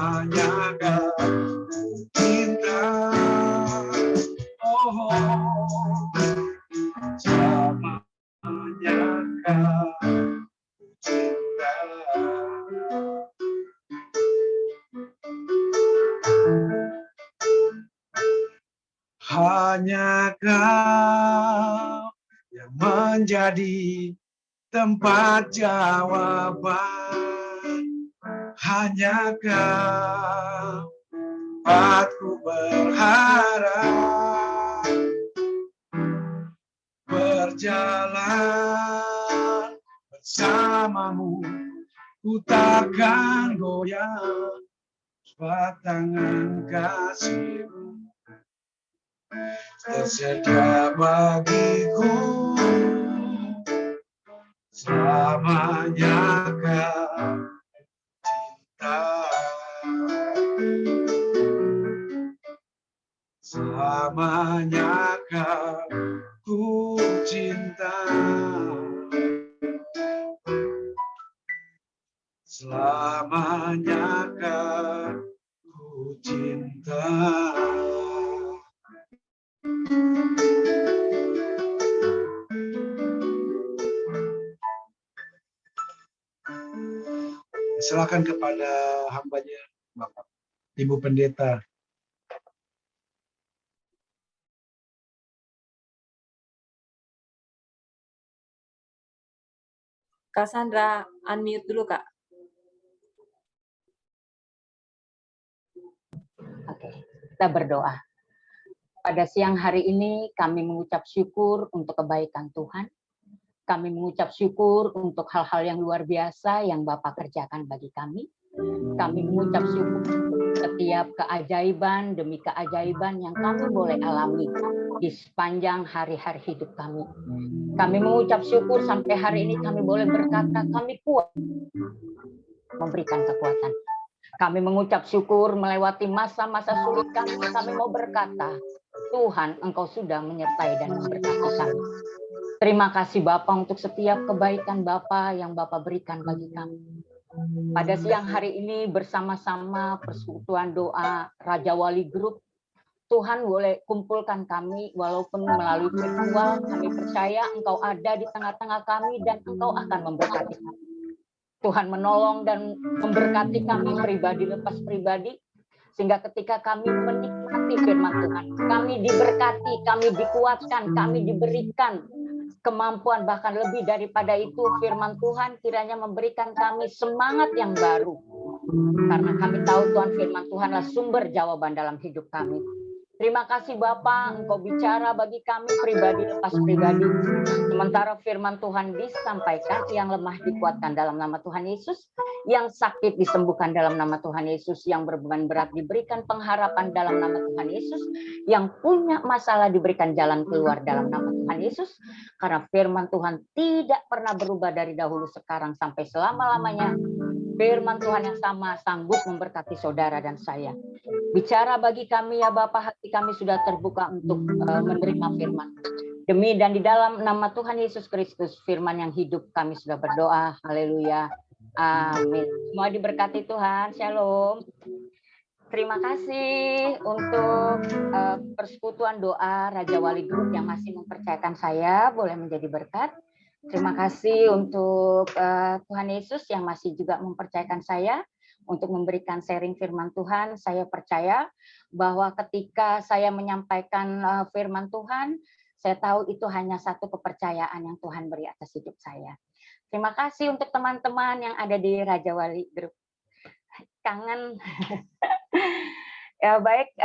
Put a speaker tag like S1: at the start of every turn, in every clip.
S1: selamanya cinta, oh selamanya cinta. Hanya Kau yang menjadi tempat jawaban, hanya Kau tempatku berharap, berjalan bersamamu, ku takkan goyah, sebab tangan kasih-Mu tersedia bagiku selamanya Kau cinta, selamanya Kau ku cinta, selamanya Kau ku cinta. Silakan kepada hambanya, Bapak Ibu Pendeta.
S2: Kak Sandra, unmute dulu, Kak.
S3: Oke, kita berdoa. Pada siang hari ini kami mengucap syukur untuk kebaikan Tuhan. Kami mengucap syukur untuk hal-hal yang luar biasa yang Bapak kerjakan bagi kami. Kami mengucap syukur setiap keajaiban demi keajaiban yang kami boleh alami di sepanjang hari-hari hidup kami. Kami mengucap syukur sampai hari ini kami boleh berkata kami kuat memberikan kekuatan. Kami mengucap syukur melewati masa-masa sulit kami mau berkata, Tuhan, Engkau sudah menyertai dan memberkati kami. Terima kasih Bapa untuk setiap kebaikan Bapa yang Bapa berikan bagi kami. Pada siang hari ini bersama-sama persekutuan doa Raja Wali Group, Tuhan boleh kumpulkan kami walaupun melalui virtual. Kami percaya Engkau ada di tengah-tengah kami dan Engkau akan memberkati kami. Tuhan menolong dan memberkati kami pribadi lepas pribadi, sehingga ketika kami menikmati firman Tuhan, kami diberkati, kami dikuatkan, kami diberikan kemampuan, bahkan lebih daripada itu firman Tuhan kiranya memberikan kami semangat yang baru. Karena kami tahu Tuhan, firman Tuhanlah sumber jawaban dalam hidup kami. Terima kasih Bapa, Engkau bicara bagi kami pribadi lepas pribadi. Sementara firman Tuhan disampaikan, yang lemah dikuatkan dalam nama Tuhan Yesus, yang sakit disembuhkan dalam nama Tuhan Yesus, yang berbeban berat diberikan pengharapan dalam nama Tuhan Yesus, yang punya masalah diberikan jalan keluar dalam nama Tuhan Yesus. Karena firman Tuhan tidak pernah berubah dari dahulu, sekarang sampai selama-lamanya. Firman Tuhan yang sama sanggup memberkati saudara dan saya. Bicara bagi kami ya Bapak, hati kami sudah terbuka untuk menerima firman. Demi dan di dalam nama Tuhan Yesus Kristus, firman yang hidup, kami sudah berdoa. Haleluya. Amin. Semua diberkati Tuhan. Shalom. Terima kasih untuk persekutuan doa Raja Wali Group yang masih mempercayakan saya boleh menjadi berkat. Terima kasih untuk Tuhan Yesus yang masih juga mempercayakan saya untuk memberikan sharing firman Tuhan. Saya percaya bahwa ketika saya menyampaikan firman Tuhan, saya tahu itu hanya satu kepercayaan yang Tuhan beri atas hidup saya. Terima kasih untuk teman-teman yang ada di Raja Wali Group. Kangen. Ya baik,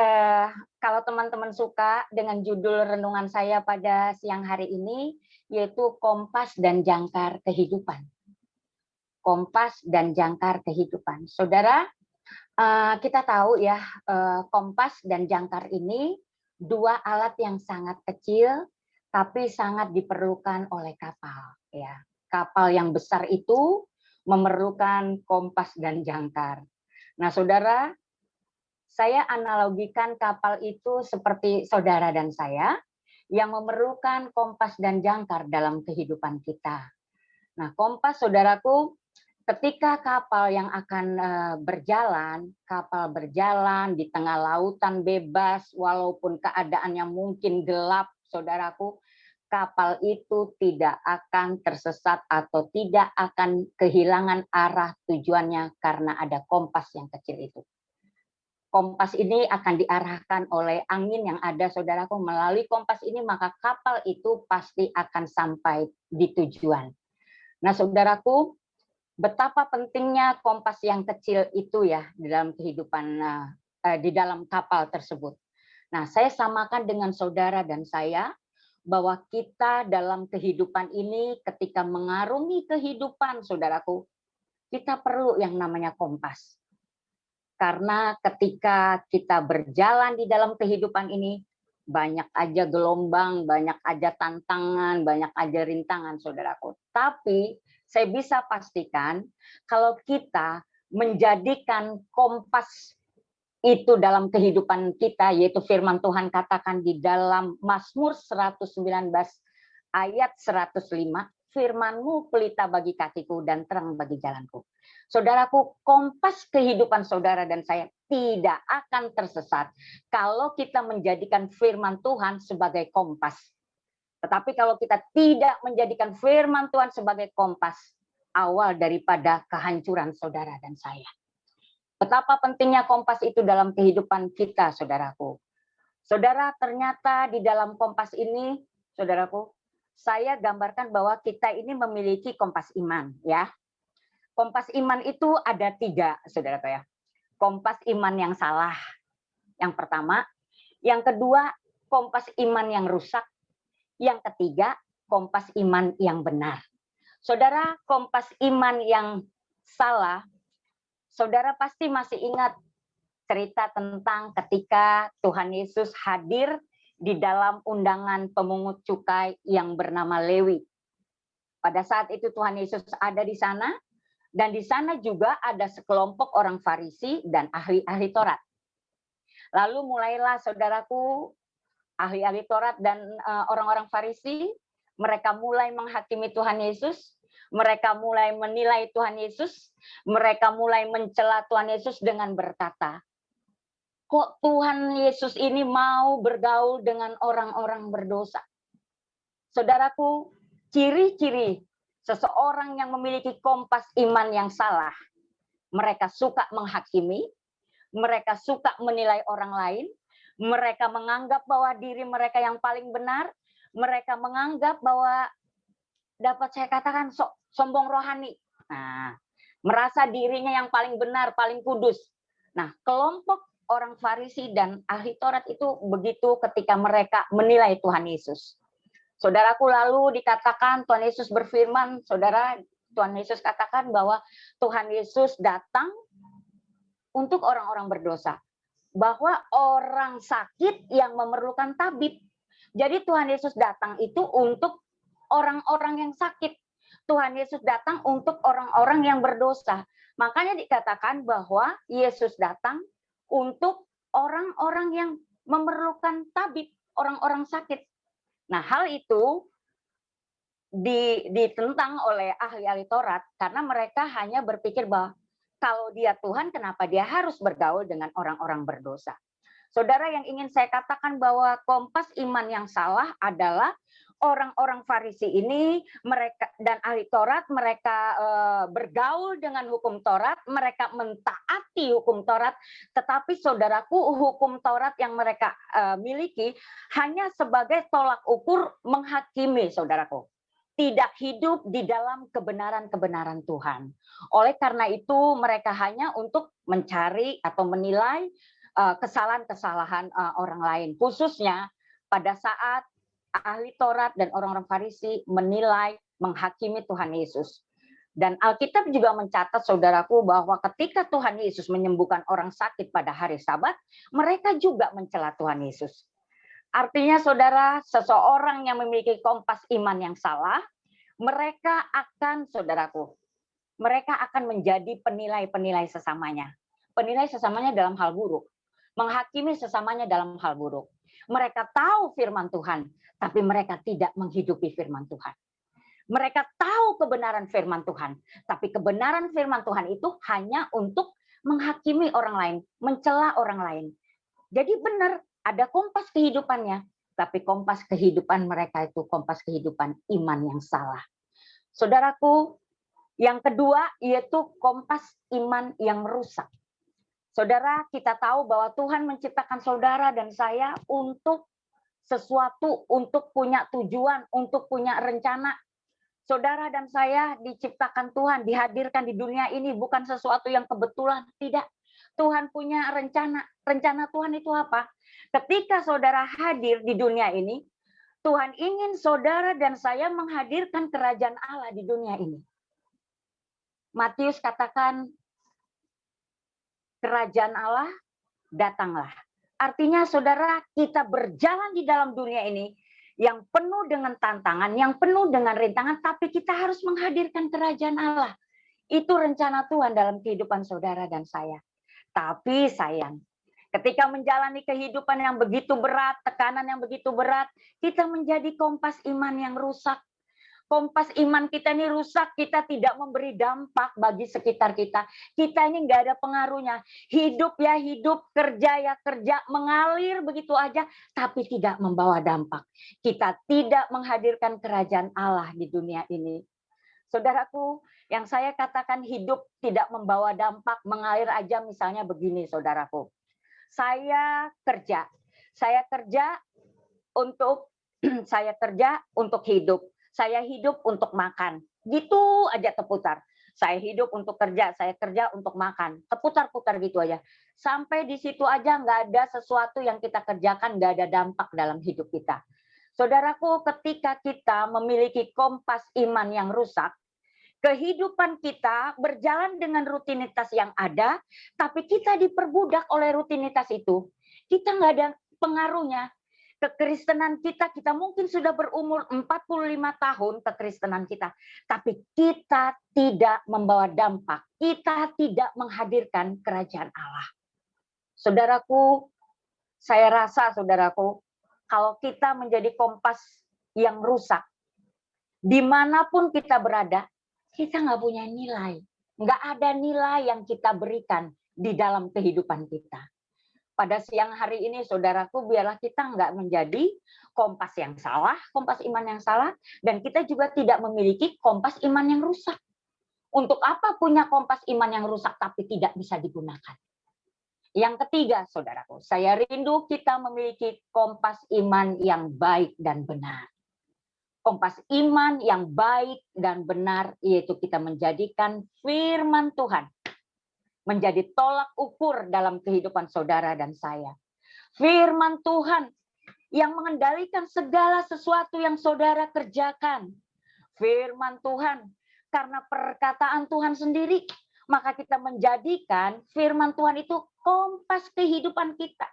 S3: kalau teman-teman suka dengan judul renungan saya pada siang hari ini, yaitu Kompas dan Jangkar Kehidupan. Kompas dan Jangkar Kehidupan. Saudara, kita tahu ya, kompas dan jangkar ini dua alat yang sangat kecil, tapi sangat diperlukan oleh kapal. Ya, kapal yang besar itu memerlukan kompas dan jangkar. Nah, saudara, saya analogikan kapal itu seperti saudara dan saya yang memerlukan kompas dan jangkar dalam kehidupan kita. Nah, kompas, saudaraku, ketika kapal yang akan kapal berjalan di tengah lautan bebas, walaupun keadaannya mungkin gelap, saudaraku, kapal itu tidak akan tersesat atau tidak akan kehilangan arah tujuannya karena ada kompas yang kecil itu. Kompas ini akan diarahkan oleh angin yang ada, saudaraku. Melalui kompas ini, maka kapal itu pasti akan sampai di tujuan. Nah, saudaraku, betapa pentingnya kompas yang kecil itu ya di dalam kehidupan, di dalam kapal tersebut. Nah, saya samakan dengan saudara dan saya, bahwa kita dalam kehidupan ini ketika mengarungi kehidupan, saudaraku, kita perlu yang namanya kompas. Karena ketika kita berjalan di dalam kehidupan ini, banyak aja gelombang, banyak aja tantangan, banyak aja rintangan, saudaraku. Tapi saya bisa pastikan kalau kita menjadikan kompas itu dalam kehidupan kita, yaitu firman Tuhan katakan di dalam Mazmur 119 ayat 105, firman-Mu pelita bagi kakiku dan terang bagi jalanku. Saudaraku, kompas kehidupan saudara dan saya tidak akan tersesat kalau kita menjadikan firman Tuhan sebagai kompas. Tetapi kalau kita tidak menjadikan firman Tuhan sebagai kompas, awal daripada kehancuran saudara dan saya. Betapa pentingnya kompas itu dalam kehidupan kita, saudaraku. Saudara, ternyata di dalam kompas ini, saudaraku, saya gambarkan bahwa kita ini memiliki kompas iman, ya. Kompas iman itu ada 3, saudaraku ya. Kompas iman yang salah, yang pertama. Yang kedua, kompas iman yang rusak. Yang ketiga, kompas iman yang benar. Saudara, kompas iman yang salah, saudara pasti masih ingat cerita tentang ketika Tuhan Yesus hadir di dalam undangan pemungut cukai yang bernama Lewi. Pada saat itu Tuhan Yesus ada di sana, dan di sana juga ada sekelompok orang Farisi dan ahli-ahli Taurat. Lalu mulailah, saudaraku, ahli-ahli Taurat dan orang-orang Farisi, mereka mulai menghakimi Tuhan Yesus, mereka mulai menilai Tuhan Yesus, mereka mulai mencela Tuhan Yesus dengan berkata, kok Tuhan Yesus ini mau bergaul dengan orang-orang berdosa? Saudaraku, ciri-ciri seseorang yang memiliki kompas iman yang salah, mereka suka menghakimi, mereka suka menilai orang lain, mereka menganggap bahwa diri mereka yang paling benar, mereka menganggap bahwa dapat saya katakan sombong rohani. Nah, merasa dirinya yang paling benar, paling kudus. Nah, kelompok orang Farisi dan ahli Taurat itu begitu ketika mereka menilai Tuhan Yesus. Saudaraku, lalu dikatakan Tuhan Yesus berfirman, saudara, Tuhan Yesus katakan bahwa Tuhan Yesus datang untuk orang-orang berdosa. Bahwa orang sakit yang memerlukan tabib. Jadi Tuhan Yesus datang itu untuk orang-orang yang sakit. Tuhan Yesus datang untuk orang-orang yang berdosa. Makanya dikatakan bahwa Yesus datang untuk orang-orang yang memerlukan tabib, orang-orang sakit. Nah, hal itu ditentang oleh ahli-ahli Taurat karena mereka hanya berpikir bahwa kalau dia Tuhan, kenapa dia harus bergaul dengan orang-orang berdosa? Saudara, yang ingin saya katakan bahwa kompas iman yang salah adalah orang-orang Farisi ini, mereka dan ahli Taurat, mereka bergaul dengan hukum Taurat, mereka mentaati hukum Taurat, tetapi saudaraku, hukum Taurat yang mereka miliki hanya sebagai tolak ukur menghakimi, saudaraku. Tidak hidup di dalam kebenaran-kebenaran Tuhan. Oleh karena itu, mereka hanya untuk mencari atau menilai kesalahan-kesalahan orang lain. Khususnya pada saat ahli Taurat dan orang-orang Farisi menilai, menghakimi Tuhan Yesus. Dan Alkitab juga mencatat, saudaraku, bahwa ketika Tuhan Yesus menyembuhkan orang sakit pada hari Sabat, mereka juga mencela Tuhan Yesus. Artinya, saudara, seseorang yang memiliki kompas iman yang salah, mereka akan, saudaraku, mereka akan menjadi penilai-penilai sesamanya. Penilai sesamanya dalam hal buruk. Menghakimi sesamanya dalam hal buruk. Mereka tahu firman Tuhan, tapi mereka tidak menghidupi firman Tuhan. Mereka tahu kebenaran firman Tuhan, tapi kebenaran firman Tuhan itu hanya untuk menghakimi orang lain, mencela orang lain. Jadi benar, ada kompas kehidupannya, tapi kompas kehidupan mereka itu kompas kehidupan iman yang salah. Saudaraku, yang kedua yaitu kompas iman yang rusak. Saudara, kita tahu bahwa Tuhan menciptakan saudara dan saya untuk sesuatu, untuk punya tujuan, untuk punya rencana. Saudara dan saya diciptakan Tuhan, dihadirkan di dunia ini bukan sesuatu yang kebetulan, tidak. Tuhan punya rencana. Rencana Tuhan itu apa? Ketika saudara hadir di dunia ini, Tuhan ingin saudara dan saya menghadirkan kerajaan Allah di dunia ini. Matius katakan, kerajaan Allah datanglah. Artinya saudara, kita berjalan di dalam dunia ini yang penuh dengan tantangan, yang penuh dengan rintangan, tapi kita harus menghadirkan kerajaan Allah. Itu rencana Tuhan dalam kehidupan saudara dan saya. Tapi sayang, ketika menjalani kehidupan yang begitu berat, tekanan yang begitu berat, kita menjadi kompas iman yang rusak. Kompas iman kita ini rusak, kita tidak memberi dampak bagi sekitar kita. Kita ini nggak ada pengaruhnya. Hidup ya hidup, kerja ya kerja, mengalir begitu aja, tapi tidak membawa dampak. Kita tidak menghadirkan kerajaan Allah di dunia ini. Saudaraku, yang saya katakan hidup tidak membawa dampak, mengalir aja misalnya begini, saudaraku. Saya kerja untuk saya kerja untuk hidup. Saya hidup untuk makan. Gitu aja terputar. Saya hidup untuk kerja, saya kerja untuk makan. Terputar-putar gitu aja. Sampai di situ aja nggak ada sesuatu yang kita kerjakan, nggak ada dampak dalam hidup kita. Saudaraku, ketika kita memiliki kompas iman yang rusak, kehidupan kita berjalan dengan rutinitas yang ada, tapi kita diperbudak oleh rutinitas itu. Kita nggak ada pengaruhnya. Kekristenan kita mungkin sudah berumur 45 tahun kekristenan kita. Tapi kita tidak membawa dampak. Kita tidak menghadirkan kerajaan Allah. Saudaraku, saya rasa saudaraku, kalau kita menjadi kompas yang rusak, dimanapun kita berada, kita nggak punya nilai. Nggak ada nilai yang kita berikan di dalam kehidupan kita. Pada siang hari ini, saudaraku, biarlah kita nggak menjadi kompas yang salah, kompas iman yang salah, dan kita juga tidak memiliki kompas iman yang rusak. Untuk apa punya kompas iman yang rusak tapi tidak bisa digunakan? Yang ketiga, saudaraku, saya rindu kita memiliki kompas iman yang baik dan benar. Kompas iman yang baik dan benar, yaitu kita menjadikan firman Tuhan menjadi tolak ukur dalam kehidupan saudara dan saya. Firman Tuhan yang mengendalikan segala sesuatu yang saudara kerjakan. Firman Tuhan, karena perkataan Tuhan sendiri, maka kita menjadikan firman Tuhan itu kompas kehidupan kita.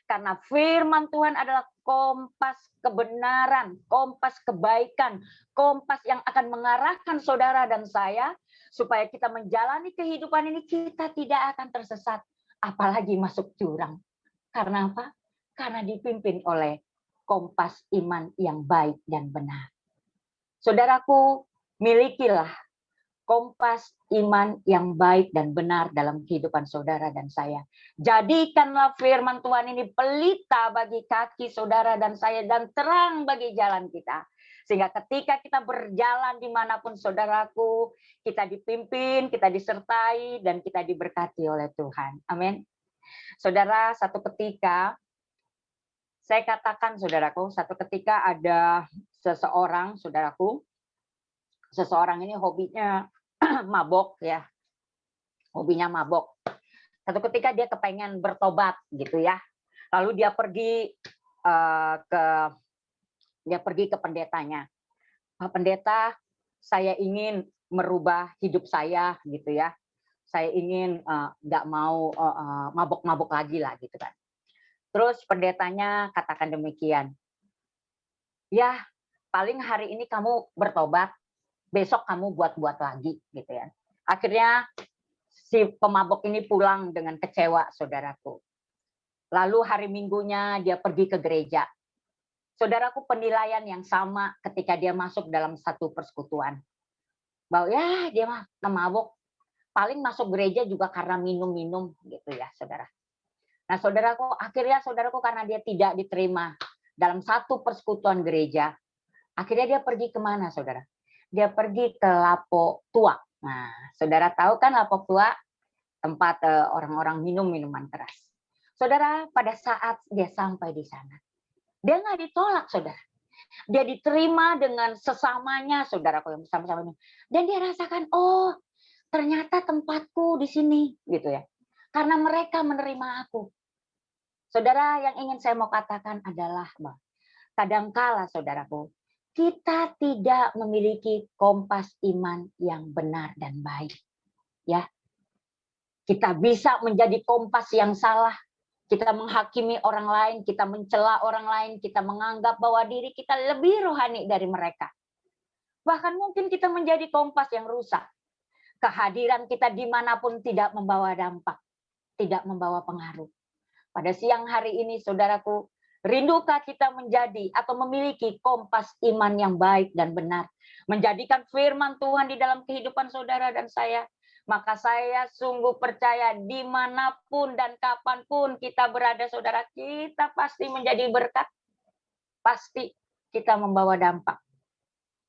S3: Karena firman Tuhan adalah kompas kebenaran, kompas kebaikan, kompas yang akan mengarahkan saudara dan saya, supaya kita menjalani kehidupan ini, kita tidak akan tersesat, apalagi masuk jurang. Karena apa? Karena dipimpin oleh kompas iman yang baik dan benar. Saudaraku, milikilah kompas iman yang baik dan benar dalam kehidupan saudara dan saya. Jadikanlah firman Tuhan ini pelita bagi kaki saudara dan saya dan terang bagi jalan kita. Sehingga ketika kita berjalan dimanapun saudaraku, kita dipimpin, kita disertai, dan kita diberkati oleh Tuhan. Amin. Saudara, satu ketika, saya katakan saudaraku, satu ketika ada seseorang, saudaraku, seseorang ini hobinya mabok ya, hobinya mabok. Satu ketika dia kepengen bertobat gitu ya, lalu dia pergi ke pendetanya. Pak Pendeta, saya ingin merubah hidup saya gitu ya. Saya ingin nggak mau mabok-mabok lagi lah gitu kan. Terus pendetanya katakan demikian, ya paling hari ini kamu bertobat, besok kamu buat-buat lagi gitu ya. Akhirnya si pemabok ini pulang dengan kecewa, saudaraku. Lalu hari Minggunya dia pergi ke gereja. Saudaraku, penilaian yang sama ketika dia masuk dalam satu persekutuan. Bahwa ya dia mah pemabuk, paling masuk gereja juga karena minum-minum gitu ya, saudara. Nah, saudaraku, akhirnya saudaraku karena dia tidak diterima dalam satu persekutuan gereja, akhirnya dia pergi kemana, saudara? Dia pergi ke Lapo Tua. Nah, saudara tahu kan Lapo Tua? Tempat orang-orang minum minuman keras. Saudara, pada saat dia sampai di sana, dia nggak ditolak, saudara. Dia diterima dengan sesamanya, saudaraku yang bersama-sama. Dan dia rasakan, oh, ternyata tempatku di sini, gitu ya. Karena mereka menerima aku. Saudara, yang ingin saya mau katakan adalah, kadangkala, saudaraku, kita tidak memiliki kompas iman yang benar dan baik. Ya, kita bisa menjadi kompas yang salah. Kita menghakimi orang lain, kita mencela orang lain, kita menganggap bahwa diri kita lebih rohani dari mereka. Bahkan mungkin kita menjadi kompas yang rusak. Kehadiran kita dimanapun tidak membawa dampak, tidak membawa pengaruh. Pada siang hari ini, saudaraku, rindukah kita menjadi atau memiliki kompas iman yang baik dan benar, menjadikan firman Tuhan di dalam kehidupan saudara dan saya? Maka saya sungguh percaya dimanapun dan kapanpun kita berada, saudara, kita pasti menjadi berkat. Pasti kita membawa dampak.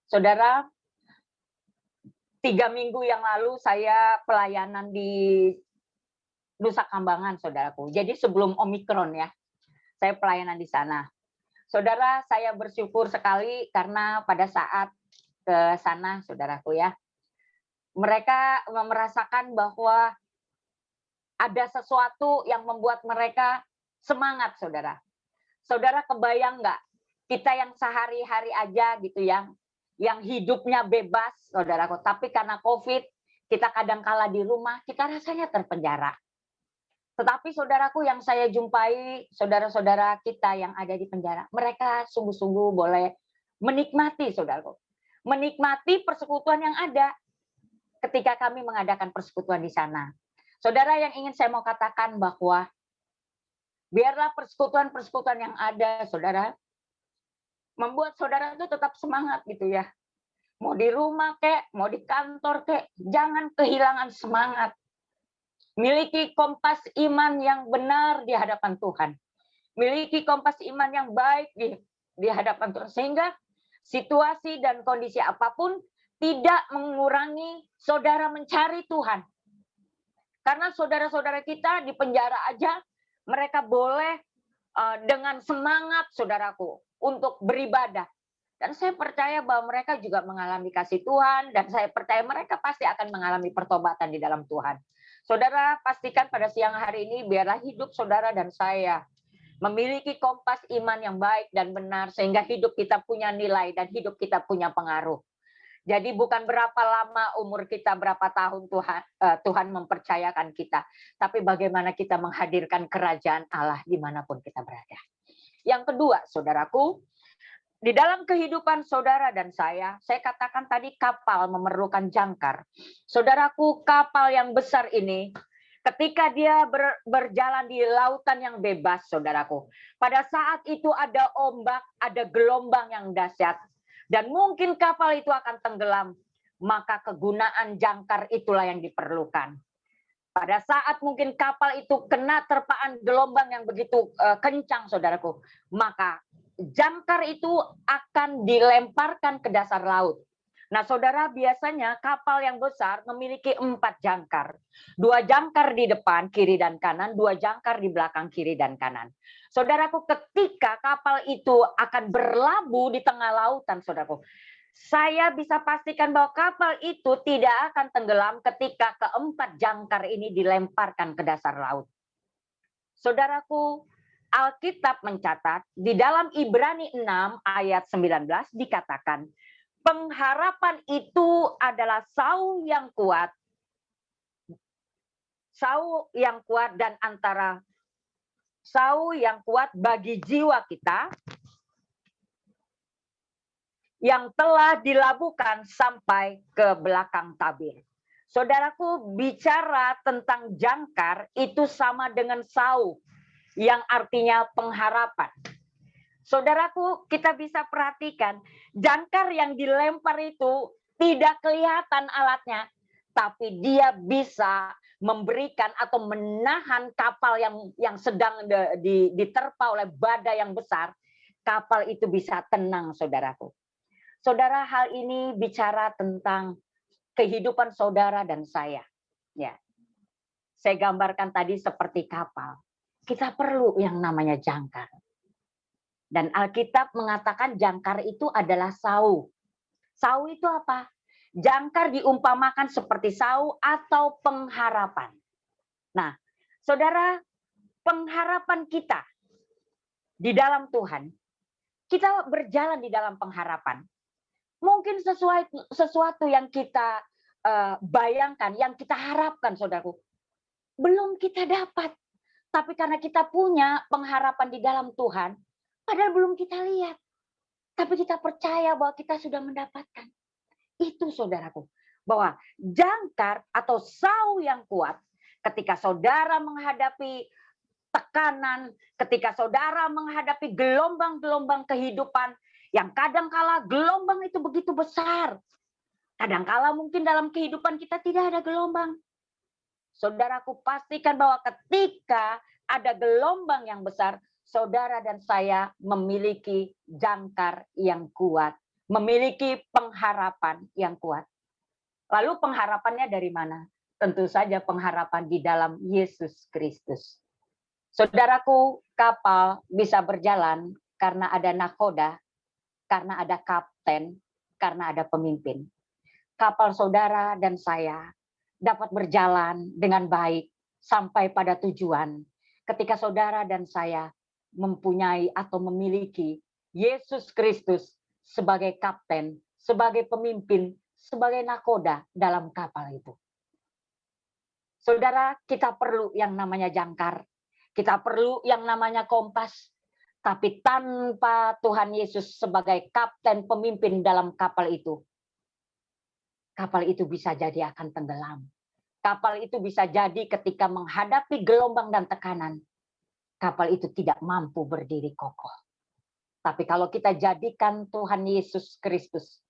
S3: Saudara, 3 minggu yang lalu saya pelayanan di Nusa Kambangan, saudaraku. Jadi sebelum Omikron ya, saya pelayanan di sana. Saudara, saya bersyukur sekali karena pada saat ke sana, saudaraku ya, mereka merasakan bahwa ada sesuatu yang membuat mereka semangat, saudara. Saudara kebayang nggak? Kita yang sehari-hari aja gitu ya, yang hidupnya bebas, saudaraku. Tapi karena COVID, kita kadangkala di rumah, kita rasanya terpenjara. Tetapi saudaraku yang saya jumpai, saudara-saudara kita yang ada di penjara, mereka sungguh-sungguh boleh menikmati, saudaraku. Menikmati persekutuan yang ada ketika kami mengadakan persekutuan di sana. Saudara, yang ingin saya mau katakan bahwa biarlah persekutuan-persekutuan yang ada, saudara, membuat saudara itu tetap semangat gitu ya. Mau di rumah kek, mau di kantor kek, jangan kehilangan semangat. Miliki kompas iman yang benar di hadapan Tuhan. Miliki kompas iman yang baik di hadapan Tuhan. Sehingga situasi dan kondisi apapun tidak mengurangi saudara mencari Tuhan. Karena saudara-saudara kita di penjara aja, mereka boleh dengan semangat, saudaraku, untuk beribadah. Dan saya percaya bahwa mereka juga mengalami kasih Tuhan, dan saya percaya mereka pasti akan mengalami pertobatan di dalam Tuhan. Saudara, pastikan pada siang hari ini, biarlah hidup saudara dan saya memiliki kompas iman yang baik dan benar, sehingga hidup kita punya nilai dan hidup kita punya pengaruh. Jadi bukan berapa lama umur kita, berapa tahun Tuhan mempercayakan kita, tapi bagaimana kita menghadirkan kerajaan Allah dimanapun kita berada. Yang kedua, saudaraku, di dalam kehidupan saudara dan saya katakan tadi kapal memerlukan jangkar. Saudaraku, kapal yang besar ini, ketika dia berjalan di lautan yang bebas, saudaraku, pada saat itu ada ombak, ada gelombang yang dahsyat, dan mungkin kapal itu akan tenggelam, maka kegunaan jangkar itulah yang diperlukan. Pada saat mungkin kapal itu kena terpaan gelombang yang begitu kencang, saudaraku, maka jangkar itu akan dilemparkan ke dasar laut. Nah, saudara, biasanya kapal yang besar memiliki 4 jangkar. 2 jangkar di depan, kiri dan kanan, 2 jangkar di belakang, kiri dan kanan. Saudaraku, ketika kapal itu akan berlabuh di tengah lautan, saudaraku, saya bisa pastikan bahwa kapal itu tidak akan tenggelam ketika ke-4 jangkar ini dilemparkan ke dasar laut. Saudaraku, Alkitab mencatat di dalam Ibrani 6 ayat 19 dikatakan, pengharapan itu adalah sau yang kuat dan antara sau yang kuat bagi jiwa kita yang telah dilabuhkan sampai ke belakang tabir. Saudaraku, bicara tentang jangkar itu sama dengan sau, yang artinya pengharapan. Saudaraku, kita bisa perhatikan jangkar yang dilempar itu tidak kelihatan alatnya, tapi dia bisa memberikan atau menahan kapal yang sedang diterpa oleh badai yang besar. Kapal itu bisa tenang, saudaraku. Saudara, hal ini bicara tentang kehidupan saudara dan saya. Ya, saya gambarkan tadi seperti kapal. Kita perlu yang namanya jangkar. Dan Alkitab mengatakan jangkar itu adalah sau. Sau itu apa? Jangkar diumpamakan seperti sau atau pengharapan. Nah, saudara, pengharapan kita di dalam Tuhan, kita berjalan di dalam pengharapan. Mungkin sesuatu yang kita bayangkan, yang kita harapkan, saudaraku, belum kita dapat. Tapi karena kita punya pengharapan di dalam Tuhan, padahal belum kita lihat. Tapi kita percaya bahwa kita sudah mendapatkan. Itu saudaraku. Bahwa jangkar atau sau yang kuat, ketika saudara menghadapi tekanan, ketika saudara menghadapi gelombang-gelombang kehidupan, yang kadangkala gelombang itu begitu besar. Kadangkala mungkin dalam kehidupan kita tidak ada gelombang. Saudaraku, pastikan bahwa ketika ada gelombang yang besar, saudara dan saya memiliki jangkar yang kuat, memiliki pengharapan yang kuat. Lalu pengharapannya dari mana? Tentu saja pengharapan di dalam Yesus Kristus. Saudaraku, kapal bisa berjalan karena ada nakoda, karena ada kapten, karena ada pemimpin. Kapal saudara dan saya dapat berjalan dengan baik sampai pada tujuan ketika saudara dan saya mempunyai atau memiliki Yesus Kristus sebagai kapten, sebagai pemimpin, sebagai nakoda dalam kapal itu. Saudara, kita perlu yang namanya jangkar, kita perlu yang namanya kompas, tapi tanpa Tuhan Yesus sebagai kapten pemimpin dalam kapal itu bisa jadi akan tenggelam. Kapal itu bisa jadi ketika menghadapi gelombang dan tekanan, kapal itu tidak mampu berdiri kokoh. Tapi kalau kita jadikan Tuhan Yesus Kristus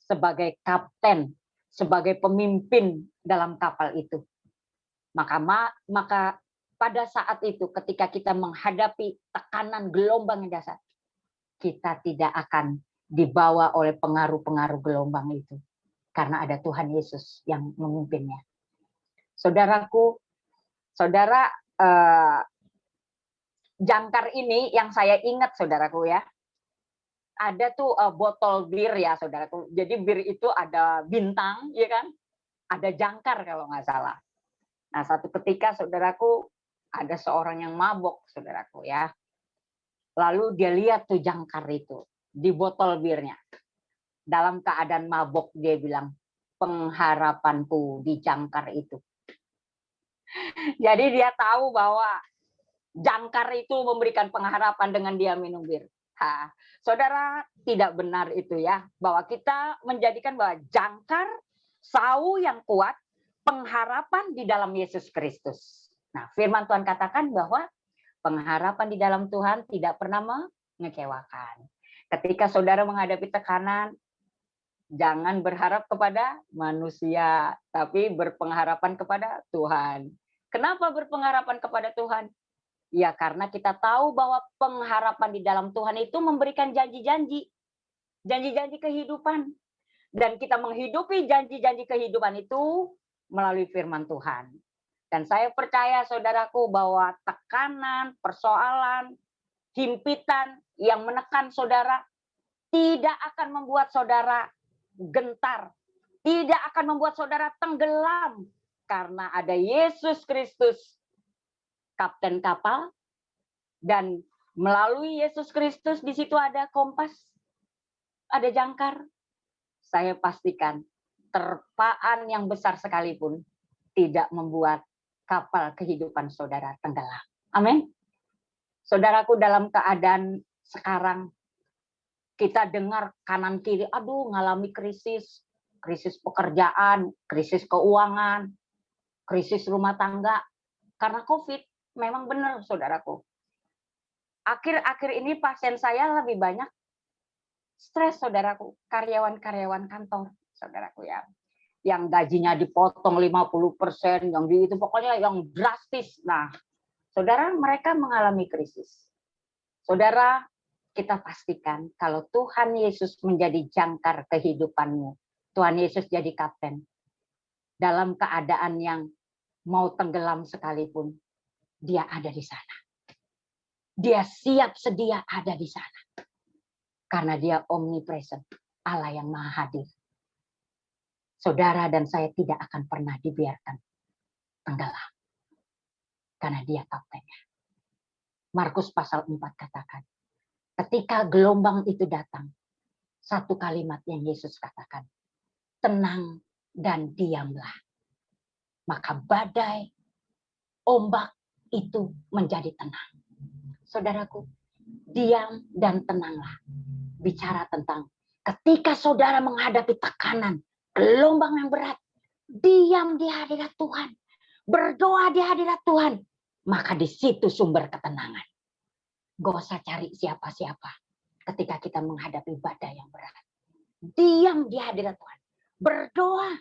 S3: sebagai kapten, sebagai pemimpin dalam kapal itu, maka pada saat itu ketika kita menghadapi tekanan gelombang yang dasar, kita tidak akan dibawa oleh pengaruh-pengaruh gelombang itu. Karena ada Tuhan Yesus yang memimpinnya. Saudaraku, saudara, jangkar ini yang saya ingat, saudaraku ya, ada tuh botol bir ya, saudaraku. Jadi bir itu ada bintang, ya kan? Ada jangkar kalau nggak salah. Nah, satu ketika, saudaraku, ada seorang yang mabok, saudaraku ya. Lalu dia lihat tuh jangkar itu di botol birnya. Dalam keadaan mabok dia bilang, pengharapanku di jangkar itu. Jadi dia tahu bahwa jangkar itu memberikan pengharapan dengan dia minum bir. Saudara, tidak benar itu ya, bahwa kita menjadikan bahwa jangkar, sau yang kuat, pengharapan di dalam Yesus Kristus. Nah, firman Tuhan katakan bahwa pengharapan di dalam Tuhan tidak pernah mengecewakan. Ketika saudara menghadapi tekanan, jangan berharap kepada manusia, tapi berpengharapan kepada Tuhan. Kenapa berpengharapan kepada Tuhan? Ya, karena kita tahu bahwa pengharapan di dalam Tuhan itu memberikan janji-janji. Janji-janji kehidupan. Dan kita menghidupi janji-janji kehidupan itu melalui firman Tuhan. Dan saya percaya, saudaraku, bahwa tekanan, persoalan, himpitan yang menekan saudara tidak akan membuat saudara gentar, tidak akan membuat saudara tenggelam, karena ada Yesus Kristus, kapten kapal, dan melalui Yesus Kristus di situ ada kompas, ada jangkar. Saya pastikan terpaan yang besar sekalipun tidak membuat kapal kehidupan saudara tenggelam. Amin. Saudaraku, dalam keadaan sekarang kita dengar kanan kiri, aduh ngalami krisis pekerjaan, krisis keuangan, krisis rumah tangga karena COVID. Memang benar, saudaraku. Akhir-akhir ini pasien saya lebih banyak stres, saudaraku. Karyawan-karyawan kantor, saudaraku ya. Yang gajinya dipotong 50%, yang di itu pokoknya yang drastis. Nah, saudara, mereka mengalami krisis. Saudara, kita pastikan kalau Tuhan Yesus menjadi jangkar kehidupanmu, Tuhan Yesus jadi kapten, dalam keadaan yang mau tenggelam sekalipun, dia ada di sana. Dia siap sedia ada di sana. Karena dia omnipresent, Allah yang maha hadir. Saudara dan saya tidak akan pernah dibiarkan tenggelam. Karena dia kaptennya. Markus pasal 4 katakan, ketika gelombang itu datang, satu kalimat yang Yesus katakan, tenang dan diamlah. Maka badai, ombak itu menjadi tenang. Saudaraku, diam dan tenanglah. Bicara tentang ketika saudara menghadapi tekanan, gelombang yang berat, diam di hadirat Tuhan. Berdoa di hadirat Tuhan. Maka di situ sumber ketenangan. Gak usah cari siapa-siapa ketika kita menghadapi badai yang berat. Diam di hadirat Tuhan. Berdoa.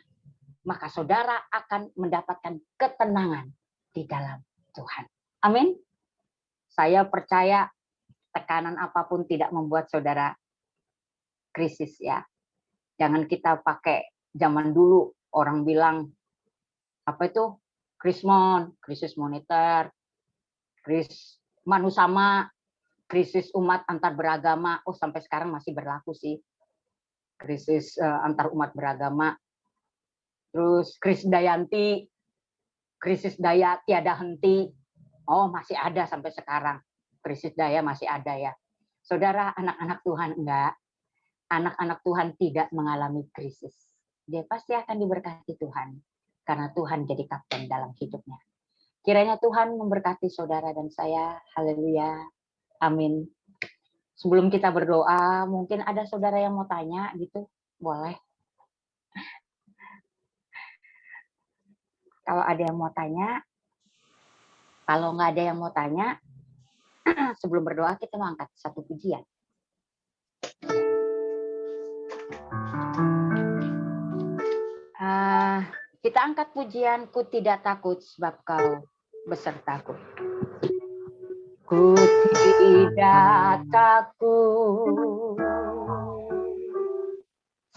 S3: Maka saudara akan mendapatkan ketenangan di dalam Tuhan. Amin. Saya percaya tekanan apapun tidak membuat saudara krisis ya. Jangan kita pakai zaman dulu orang bilang apa itu krismon, krisis moneter, krisis manusama, krisis umat antar beragama. Oh sampai sekarang masih berlaku sih. Krisis antar umat beragama. Terus krisis dayanti, krisis daya tiada henti. Oh masih ada sampai sekarang. Krisis daya masih ada ya. Saudara, anak-anak Tuhan enggak. Anak-anak Tuhan tidak mengalami krisis. Dia pasti akan diberkati Tuhan. Karena Tuhan jadi kapten dalam hidupnya. Kiranya Tuhan memberkati saudara dan saya. Haleluya. Amin. Sebelum kita berdoa, mungkin ada saudara yang mau tanya gitu. Boleh. Kalau ada yang mau tanya. Kalau nggak ada yang mau tanya, sebelum berdoa kita mau angkat satu pujian. Kita angkat pujian, ku tidak takut sebab kau besertaku. Ku tidak takut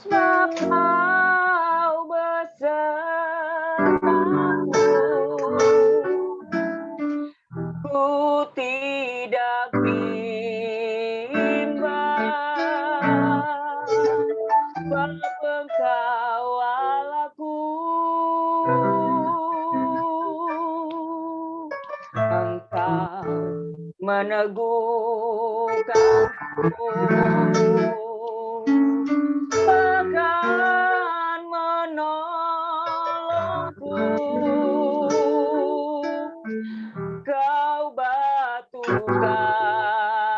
S3: sebab kau besertaku. Ku tidak bimbang sebab Engkau Allahku. Engkau meneguhkanku, bahkan menolongku. Kau batu karangku,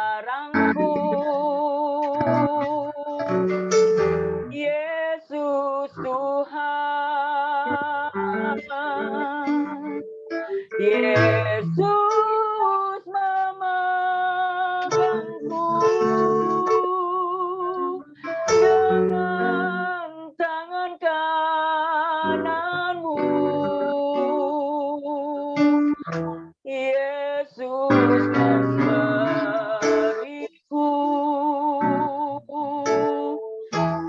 S3: Yesus Tuhan. Yesus memegangku dengan tangan kananmu. Yesus memberiku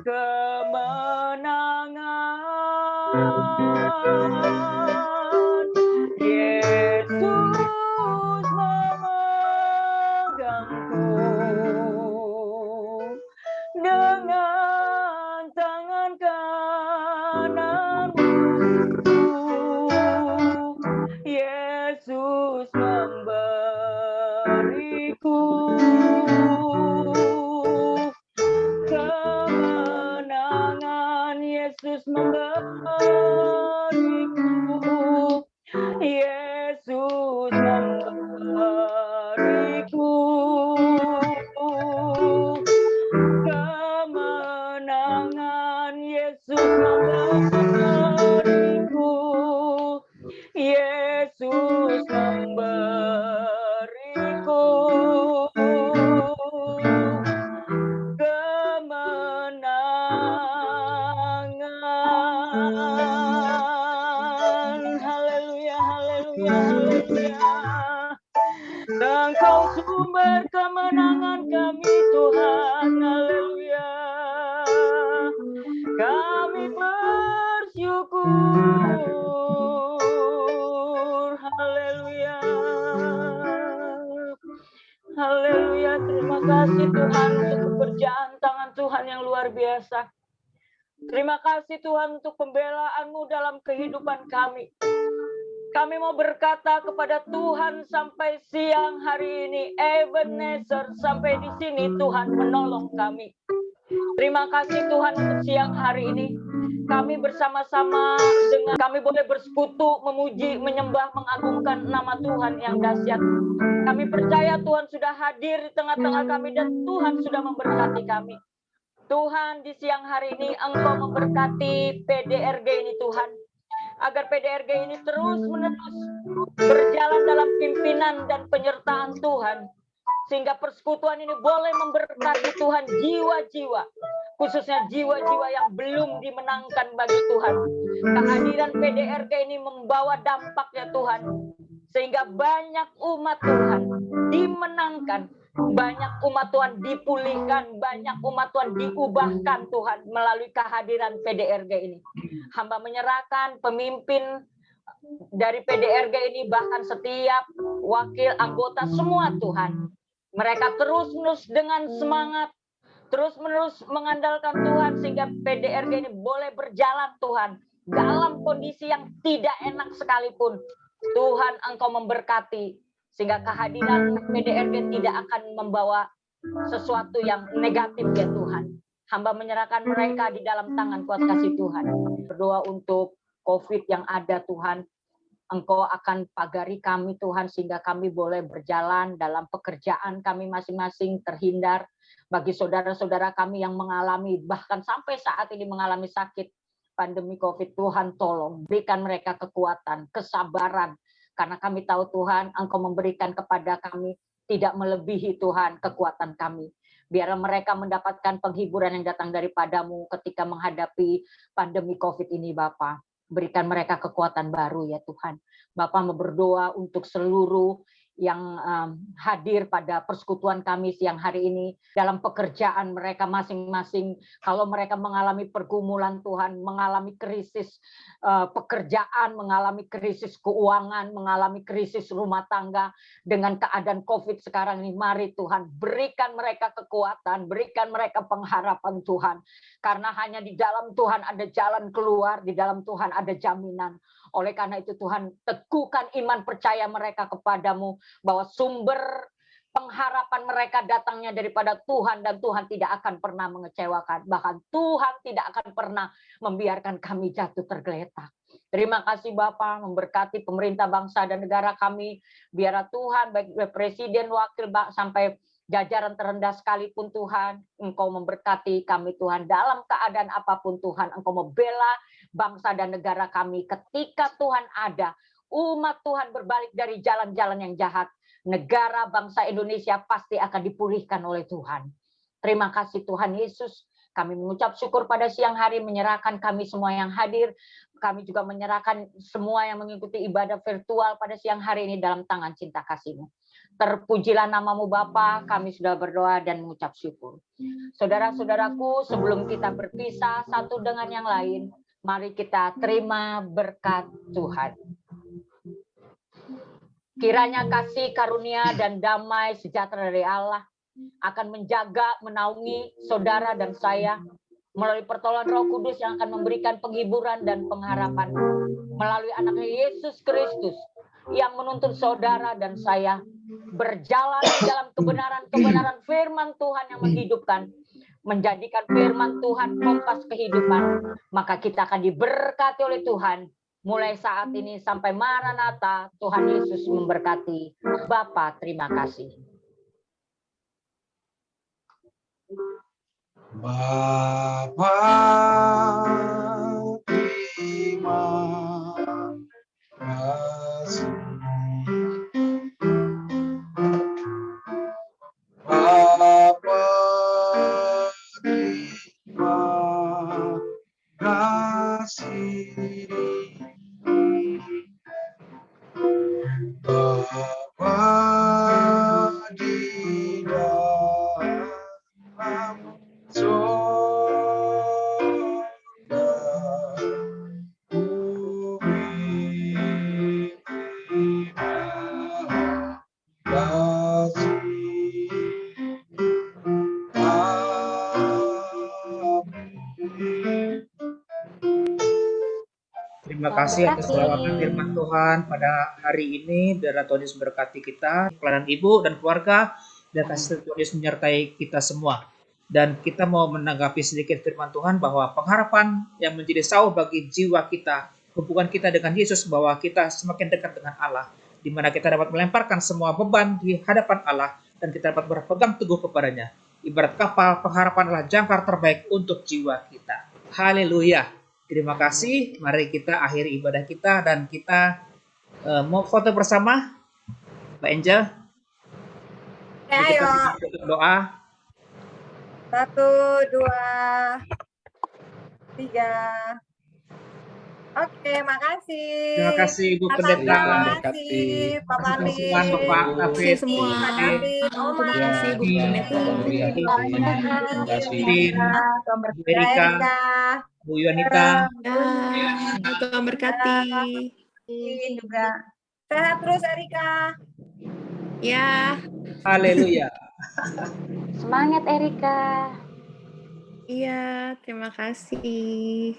S3: kemenangan. Yesus memegangku dengan tangan kananmu. Yesus memberiku kemenangan. Yesus memberiku kemenangan kami Tuhan. Haleluya. Kami bersyukur. Haleluya. Haleluya. Terima kasih Tuhan untuk pekerjaan tangan Tuhan yang luar biasa. Terima kasih Tuhan untuk pembelaan-Mu dalam kehidupan kami. Kami mau berkata kepada Tuhan sampai siang hari ini, Ebenezer, sampai di sini Tuhan menolong kami. Terima kasih Tuhan untuk siang hari ini. Kami bersama-sama dengan kami boleh bersekutu, memuji, menyembah, mengagungkan nama Tuhan yang dahsyat. Kami percaya Tuhan sudah hadir di tengah-tengah kami dan Tuhan sudah memberkati kami. Tuhan, di siang hari ini Engkau memberkati PDRG ini Tuhan. Agar PDRG ini terus-menerus berjalan dalam pimpinan dan penyertaan Tuhan. Sehingga persekutuan ini boleh memberkati Tuhan jiwa-jiwa. Khususnya jiwa-jiwa yang belum dimenangkan bagi Tuhan. Kehadiran PDRG ini membawa dampak ya Tuhan. Sehingga banyak umat Tuhan dimenangkan. Banyak umat Tuhan dipulihkan, banyak umat Tuhan diubahkan Tuhan melalui kehadiran PDRG ini. Hamba menyerahkan pemimpin dari PDRG ini, bahkan setiap wakil anggota semua Tuhan. Mereka terus-menerus dengan semangat, terus-menerus mengandalkan Tuhan sehingga PDRG ini boleh berjalan Tuhan. Dalam kondisi yang tidak enak sekalipun, Tuhan Engkau memberkati. Sehingga kehadiran PDRG tidak akan membawa sesuatu yang negatif ya Tuhan. Hamba menyerahkan mereka di dalam tangan kuat kasih Tuhan. Berdoa untuk COVID yang ada Tuhan. Engkau akan pagari kami Tuhan sehingga kami boleh berjalan dalam pekerjaan kami masing-masing terhindar. Bagi saudara-saudara kami yang mengalami bahkan sampai saat ini mengalami sakit pandemi COVID, Tuhan tolong berikan mereka kekuatan, kesabaran. Karena kami tahu Tuhan, Engkau memberikan kepada kami tidak melebihi Tuhan kekuatan kami. Biar mereka mendapatkan penghiburan yang datang daripadamu ketika menghadapi pandemi COVID ini Bapa. Berikan mereka kekuatan baru ya Tuhan. Bapa mau berdoa untuk seluruh yang hadir pada persekutuan kami siang hari ini dalam pekerjaan mereka masing-masing. Kalau mereka mengalami pergumulan Tuhan, mengalami krisis pekerjaan, mengalami krisis keuangan, mengalami krisis rumah tangga dengan keadaan COVID sekarang ini, mari Tuhan berikan mereka kekuatan, berikan mereka pengharapan Tuhan. Karena hanya di dalam Tuhan ada jalan keluar, di dalam Tuhan ada jaminan. Oleh karena itu Tuhan teguhkan iman percaya mereka kepadamu bahwa sumber pengharapan mereka datangnya daripada Tuhan dan Tuhan tidak akan pernah mengecewakan. Bahkan Tuhan tidak akan pernah membiarkan kami jatuh tergeletak. Terima kasih Bapa memberkati pemerintah bangsa dan negara kami. Biarlah Tuhan baik presiden, wakil sampai jajaran terendah sekalipun Tuhan, Engkau memberkati kami Tuhan dalam keadaan apapun Tuhan. Engkau membela bangsa dan negara kami. Ketika Tuhan ada, umat Tuhan berbalik dari jalan-jalan yang jahat, negara bangsa Indonesia pasti akan dipulihkan oleh Tuhan. Terima kasih Tuhan Yesus. Kami mengucap syukur pada siang hari, menyerahkan kami semua yang hadir. Kami juga menyerahkan semua yang mengikuti ibadah virtual pada siang hari ini dalam tangan cinta kasih-Mu. Terpujilah namamu Bapa, kami sudah berdoa dan mengucap syukur. Saudara-saudaraku, sebelum kita berpisah satu dengan yang lain, mari kita terima berkat Tuhan. Kiranya kasih karunia dan damai sejahtera dari Allah akan menjaga, menaungi saudara dan saya melalui pertolongan Roh Kudus yang akan memberikan penghiburan dan pengharapan melalui anaknya Yesus Kristus yang menuntun saudara dan saya berjalan di dalam kebenaran-kebenaran firman Tuhan yang menghidupkan, menjadikan firman Tuhan kompas kehidupan, maka kita akan diberkati oleh Tuhan mulai saat ini sampai Maranatha. Tuhan Yesus memberkati. Bapa, terima kasih.
S1: Bapa, terima kasih. Bapa, terima kasih. Bapa di dalam
S4: Terima kasih atas bawakan firman Tuhan pada hari ini. Biarlah Tuhan Yesus berkati kita, pelayanan ibu dan keluarga, dan kasih Tuhan Yesus menyertai kita semua. Dan kita mau menanggapi sedikit firman Tuhan bahwa pengharapan yang menjadi sawah bagi jiwa kita, hubungan kita dengan Yesus, bahwa kita semakin dekat dengan Allah, di mana kita dapat melemparkan semua beban di hadapan Allah, dan kita dapat berpegang teguh kepadanya. Ibarat kapal, pengharapan adalah jangkar terbaik untuk jiwa kita. Haleluya. Terima kasih. Mari kita akhiri ibadah kita dan kita mau foto bersama, Mbak Angel.
S2: Ya,
S4: Kita
S2: ayo.
S4: tutup doa.
S2: 1, 2, 3. Oke, makasih.
S4: Terima kasih Ibu
S2: Kak
S4: Pendeta.
S2: Sandra,
S1: Terima
S2: makasih. Pak
S4: Terima kasih
S2: Palit.
S4: Tuhan, Bapak
S5: Terima
S4: David.
S5: kasih semua.
S2: Pak David, Oma.
S5: Terima kasih Bu
S1: Ya,
S5: Pendeta.
S1: terima kasih.
S4: Bu Erika, Bu Yonita.
S5: Ya, Tuhan berkati.
S2: Juga. Sehat terus Erika.
S5: Ya,
S4: Haleluya.
S3: Semangat Erika.
S5: iya, terima kasih.